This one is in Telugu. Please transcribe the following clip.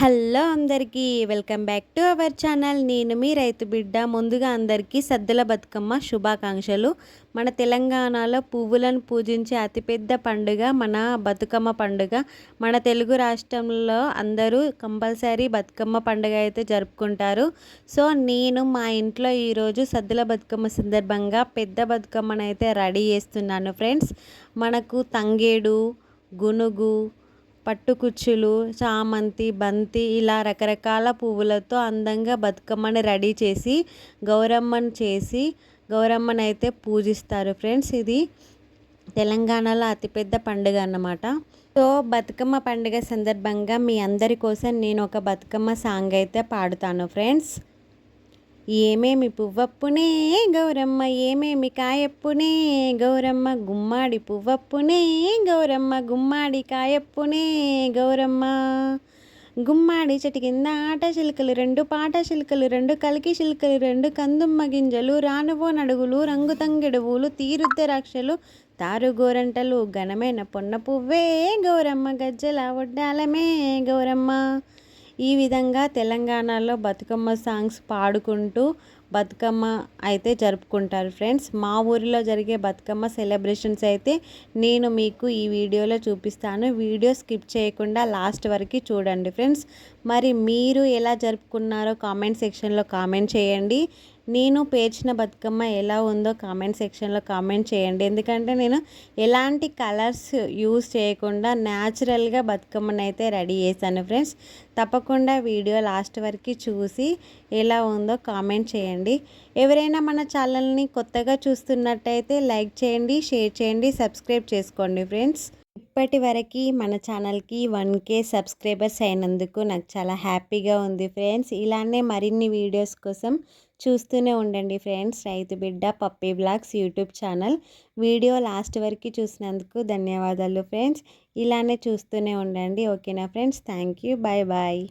హలో అందరికీ welcome back to our channel. నేను మీ రైతు బిడ్డ. ముందుగా అందరికీ సద్దుల బతుకమ్మ శుభాకాంక్షలు. మన తెలంగాణలో పువ్వులను పూజించే అతిపెద్ద పండుగ మన బతుకమ్మ పండుగ. మన తెలుగు రాష్ట్రంలో అందరూ కంపల్సరీ బతుకమ్మ పండుగ అయితే జరుపుకుంటారు. సో నేను మా ఇంట్లో ఈరోజు సద్దుల బతుకమ్మ సందర్భంగా పెద్ద బతుకమ్మను అయితే రెడీ చేస్తున్నాను ఫ్రెండ్స్. మనకు తంగేడు, గునుగు, పట్టుకుచ్చులు, చామంతి, బంతి ఇలా రకరకాల పువ్వులతో అందంగా బతుకమ్మని రెడీ చేసి గౌరమ్మని అయితే పూజిస్తారు ఫ్రెండ్స్. ఇది తెలంగాణలో అతిపెద్ద పండుగ అన్నమాట. సో బతుకమ్మ పండుగ సందర్భంగా మీ అందరి కోసం నేను ఒక బతుకమ్మ సాంగ్ అయితే పాడుతాను ఫ్రెండ్స్. ఏమేమి పువ్వప్పునే గౌరమ్మ, ఏమేమి కాయప్పునే గౌరమ్మ, గుమ్మాడి పువ్వప్పునే గౌరమ్మ, గుమ్మాడి కాయప్పునే గౌరమ్మ, గుమ్మాడి చెట్టు కింద ఆట చిలుకలు రెండు, పాట చిలుకలు రెండు, కలికి చిలుకలు రెండు, కందుమ్మ గింజలు, రానువో నడుగులు, రంగు తంగెడువులు, తీరుద్రాక్షలు, తారుగోరంటలు, ఘనమైన పొన్న పువ్వే గౌరమ్మ, గజ్జల వడ్డాలమే గౌరమ్మ. ఈ విధంగా తెలంగాణలో బతుకమ్మ సాంగ్స్ పాడుకుంటూ బతుకమ్మ అయితే జరుపుకుంటారు ఫ్రెండ్స్. మా ఊరిలో జరిగే బతుకమ్మ సెలబ్రేషన్స్ అయితే నేను మీకు ఈ వీడియోలో చూపిస్తాను. వీడియో స్కిప్ చేయకుండా లాస్ట్ వరకు చూడండి ఫ్రెండ్స్. మరి మీరు ఎలా జరుపుకున్నారో కామెంట్ సెక్షన్లో కామెంట్ చేయండి. నేను పేర్చిన బతుకమ్మ ఎలా ఉందో కామెంట్ సెక్షన్లో కామెంట్ చేయండి. ఎందుకంటే నేను ఎలాంటి కలర్స్ యూస్ చేయకుండా న్యాచురల్గా బతుకమ్మను అయితే రెడీ చేశాను ఫ్రెండ్స్. తప్పకుండా వీడియో లాస్ట్ వరకు చూసి ఎలా ఉందో కామెంట్ చేయండి. ఎవరైనా మన ఛానల్ని కొత్తగా చూస్తున్నట్టయితే లైక్ చేయండి, షేర్ చేయండి, సబ్స్క్రైబ్ చేసుకోండి ఫ్రెండ్స్. ఇప్పటి వరకు మన ఛానల్కి 1K సబ్స్క్రైబర్స్ అయినందుకు నాకు చాలా హ్యాపీగా ఉంది ఫ్రెండ్స్. ఇలానే మరిన్ని వీడియోస్ కోసం చూస్తూనే ఉండండి ఫ్రెండ్స్. రైతు బిడ్డ puppy vlogs YouTube channel. Video last వరకు చూసినందుకు ధన్యవాదాలు ఫ్రెండ్స్. ఇలానే చూస్తూనే ఉండండి. ఓకేనా friends? Thank you. Bye bye.